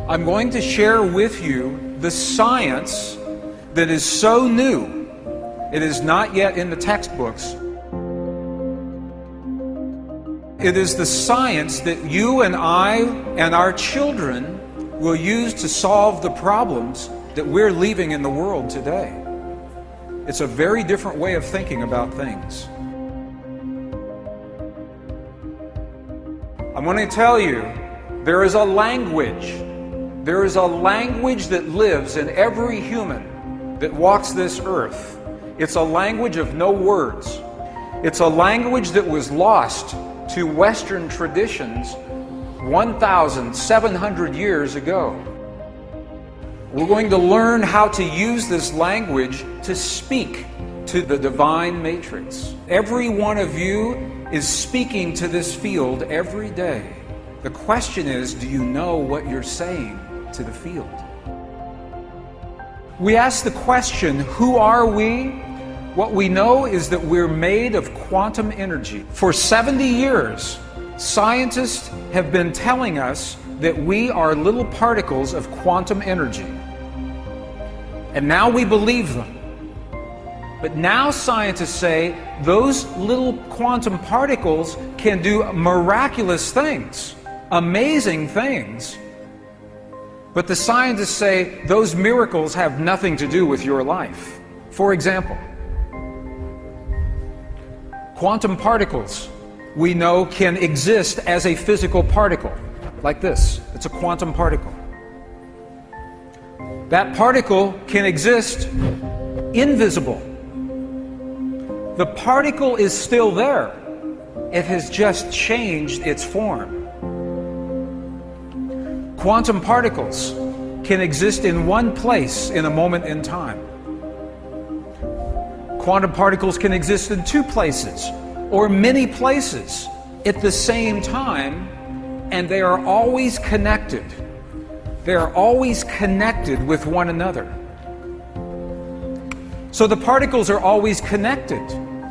I'm going to share with you the science that is so new, it is not yet in the textbooks. It is the science that you and I and our children will use to solve the problems that we're leaving in the world today. It's a very different way of thinking about things. I'm going to tell you, there is a language. There is a language that lives in every human that walks this earth. It's a language of no words. It's a language that was lost to Western traditions 1,700 years ago. We're going to learn how to use this language to speak to the divine matrix. Every one of you is speaking to this field every day. The question is, do you know what you're saying to the field? We ask the question, who are we? What we know is that we're made of quantum energy. For 70 years, scientists have been telling us that we are little particles of quantum energy. And now we believe them. But now scientists say those little quantum particles can do miraculous things, amazing things. But the scientists say those miracles have nothing to do with your life. For example, quantum particles, we know, can exist as a physical particle, like this. It's a quantum particle. That particle can exist invisible. The particle is still there. It has just changed its form. Quantum particles can exist in one place in a moment in time. Quantum particles can exist in two places or many places at the same time, and they are always connected. They are always connected with one another. So the particles are always connected.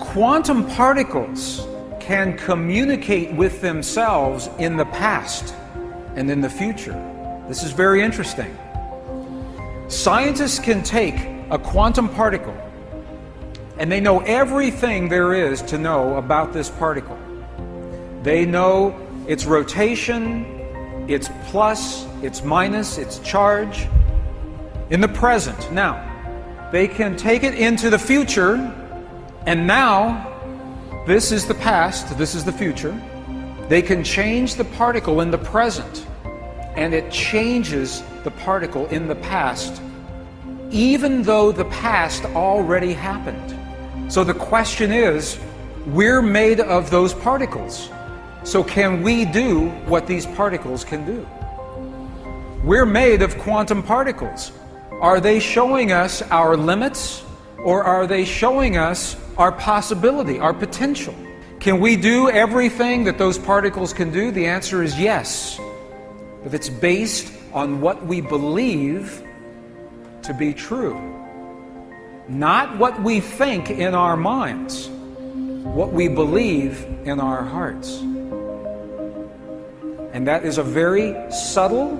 Quantum particles can communicate with themselves in the past and in the future. This is very interesting. Scientists can take a quantum particle and they know everything there is to know about this particle. They know its rotation, its plus, its minus, its charge in the present. Now, they can take it into the future, and now this is the past, this is the future. They can change the particle in the present, and it changes the particle in the past, even though the past already happened. So the question is, we're made of those particles. So can we do what these particles can do? We're made of quantum particles. Are they showing us our limits, or are they showing us our possibility, our potential? Can we do everything that those particles can do? The answer is yes. But it's based on what we believe to be true. Not what we think in our minds, what we believe in our hearts. And that is a very subtle,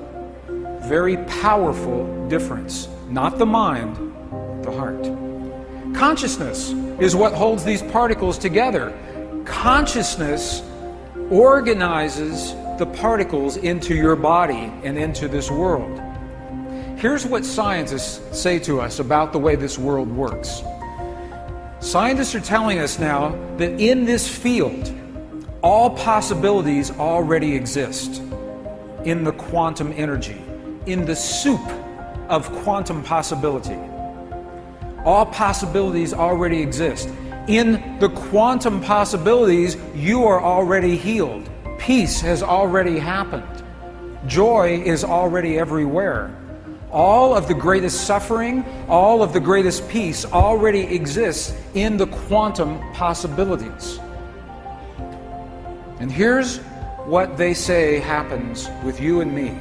very powerful difference. Not the mind, the heart. Consciousness is what holds these particles together. Consciousness organizes the particles into your body and into this world. Here's what scientists say to us about the way this world works. Scientists are telling us now that in this field, all possibilities already exist in the quantum energy, in the soup of quantum possibility. All possibilities already exist. In the quantum possibilities, you are already healed. Peace has already happened. Joy is already everywhere. All of the greatest suffering, all of the greatest peace already exists in the quantum possibilities. And here's what they say happens with you and me.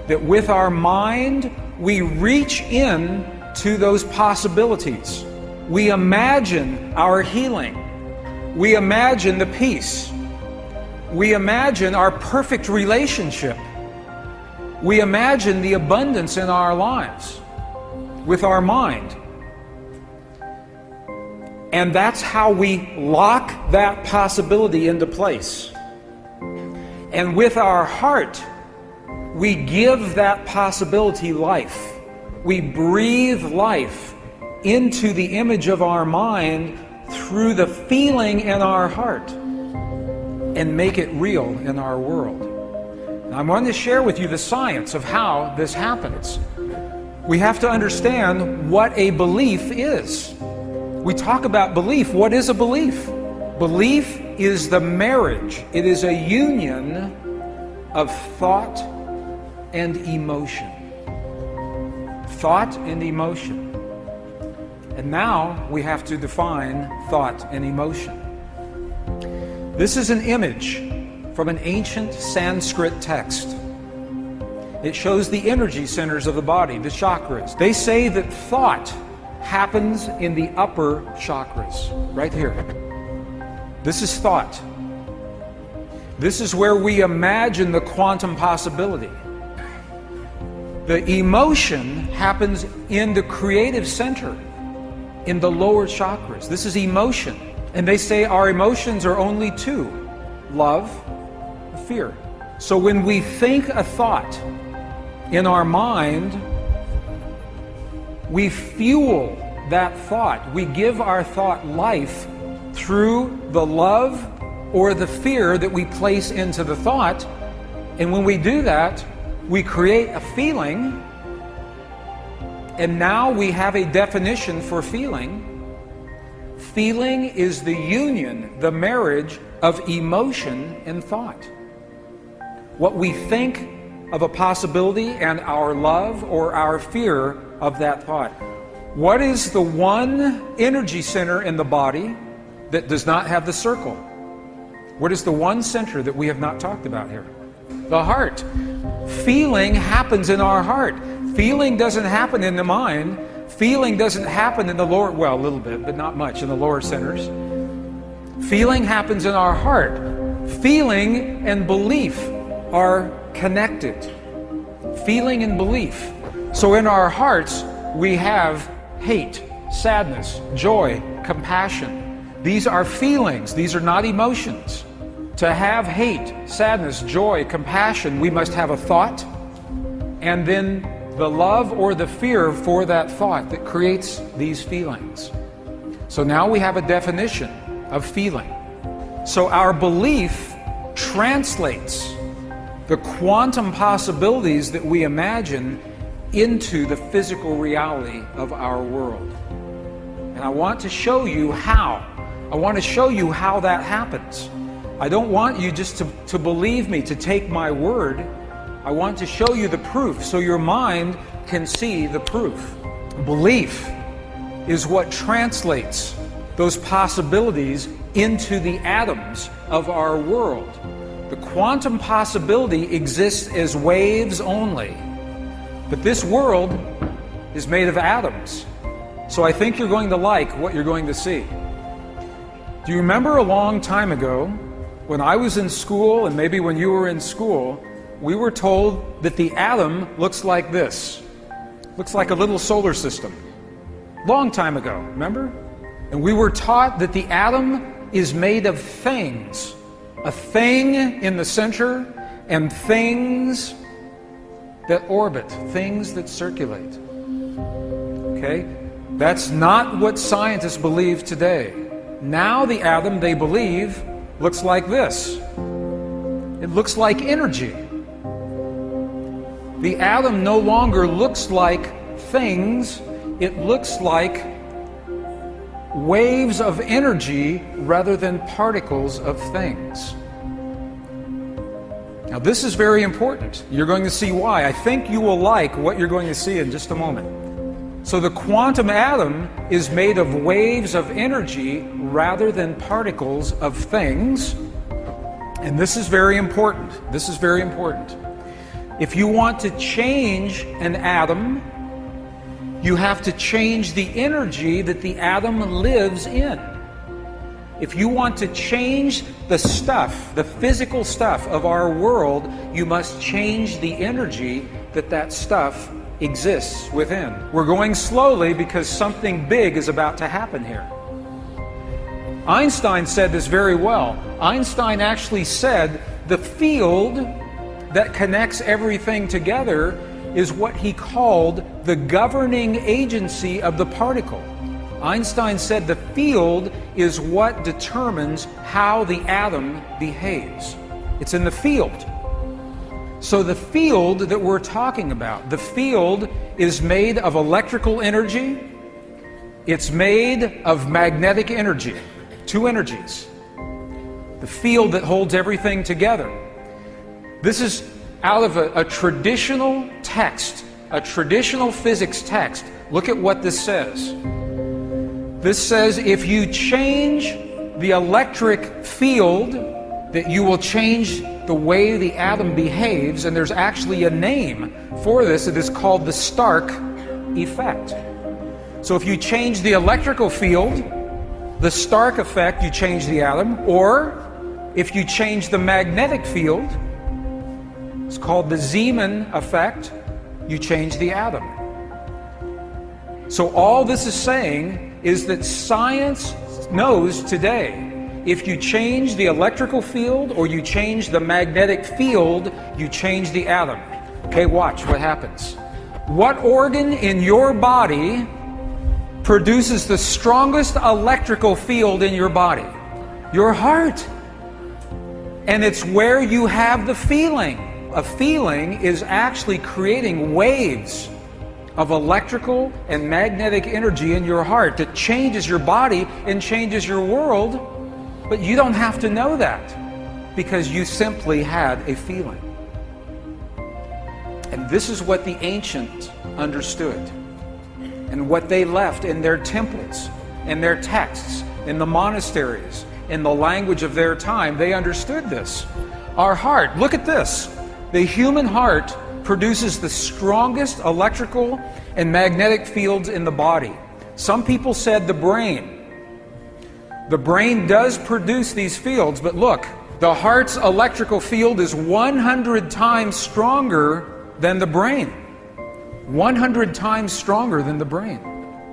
That with our mind, we reach in to those possibilities. We imagine our healing. We imagine the peace. We imagine our perfect relationship. We imagine the abundance in our lives with our mind. And that's how we lock that possibility into place. And with our heart, we give that possibility life. We breathe life into the image of our mind through the feeling in our heart and make it real in our world. Now, I want to share with you the science of how this happens. We have to understand what a belief is. We talk about belief. What is a belief? Belief is the marriage. It is a union of thought and emotion. Thought and emotion. And now we have to define thought and emotion. This is an image from an ancient Sanskrit text. It shows the energy centers of the body, the chakras. They say that thought happens in the upper chakras, right here. This is thought. This is where we imagine the quantum possibility. The emotion happens in the creative center, in the lower chakras. This is emotion. And they say our emotions are only two: love and fear. So when we think a thought in our mind, we fuel that thought. We give our thought life through the love or the fear that we place into the thought. And when we do that, we create a feeling. And now we have a definition for feeling. Feeling is the union, the marriage of emotion and thought. What we think of a possibility and our love or our fear of that thought. What is the one energy center in the body that does not have the circle? What is the one center that we have not talked about here? The heart. Feeling happens in our heart. Feeling doesn't happen in the mind. Feeling doesn't happen in the lower, well, a little bit, but not much in the lower centers. Feeling happens in our heart. Feeling and belief are connected. Feeling and belief. So in our hearts, we have hate, sadness, joy, compassion. These are feelings. These are not emotions. To have hate, sadness, joy, compassion, we must have a thought, and then the love or the fear for that thought that creates these feelings. So now we have a definition of feeling. So our belief translates the quantum possibilities that we imagine into the physical reality of our world. And I want to show you how. I want to show you how that happens. I don't want you just to believe me, to take my word. I want to show you the proof so your mind can see the proof. Belief is what translates those possibilities into the atoms of our world. The quantum possibility exists as waves only. But this world is made of atoms. So I think you're going to like what you're going to see. Do you remember a long time ago when I was in school, and maybe when you were in school, we were told that the atom looks like this. Looks like a little solar system. Long time ago, remember? And we were taught that the atom is made of things. A thing in the center and things that orbit, things that circulate. Okay? That's not what scientists believe today. Now the atom, they believe, looks like this. It looks like energy. The atom no longer looks like things. It looks like waves of energy rather than particles of things. Now this is very important. You're going to see why. I think you will like what you're going to see in just a moment. So the quantum atom is made of waves of energy rather than particles of things. And this is very important. This is very important. If you want to change an atom, you have to change the energy that the atom lives in. If you want to change the stuff, the physical stuff of our world, you must change the energy that stuff exists within. We're going slowly because something big is about to happen here. Einstein said this very well. Einstein actually said the field that connects everything together is what he called the governing agency of the particle. Einstein said the field is what determines how the atom behaves. It's in the field. So the field that we're talking about, the field is made of electrical energy, it's made of magnetic energy, two energies. The field that holds everything together. This is out of a traditional text, a traditional physics text. Look at what this says. This says if you change the electric field, that you will change the way the atom behaves, and there's actually a name for this. It is called the Stark effect. So if you change the electrical field, the Stark effect, you change the atom, or if you change the magnetic field, it's called the Zeeman effect, you change the atom. So all this is saying is that science knows today, if you change the electrical field or you change the magnetic field, you change the atom. Okay, watch what happens. What organ in your body produces the strongest electrical field in your body? Your heart. And it's where you have the feeling. A feeling is actually creating waves of electrical and magnetic energy in your heart that changes your body and changes your world, but you don't have to know that because you simply had a feeling. And this is what the ancients understood and what they left in their temples, in their texts, in the monasteries, in the language of their time. They understood this. Our heart, look at this. The human heart produces the strongest electrical and magnetic fields in the body. Some people said the brain. The brain does produce these fields, but look, the heart's electrical field is 100 times stronger than the brain. 100 times stronger than the brain.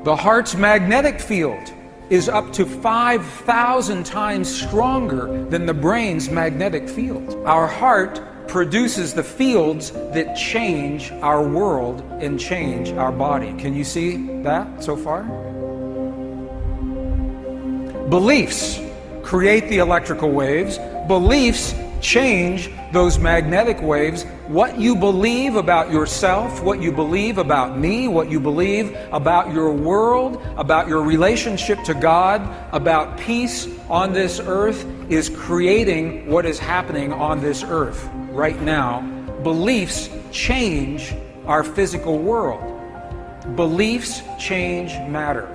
The heart's magnetic field is up to 5,000 times stronger than the brain's magnetic field. Our heart produces the fields that change our world and change our body. Can you see that so far? Beliefs create the electrical waves. Beliefs change those magnetic waves. What you believe about yourself, what you believe about me, what you believe about your world, about your relationship to God, about peace on this earth is creating what is happening on this earth right now. Beliefs change our physical world. Beliefs change matter.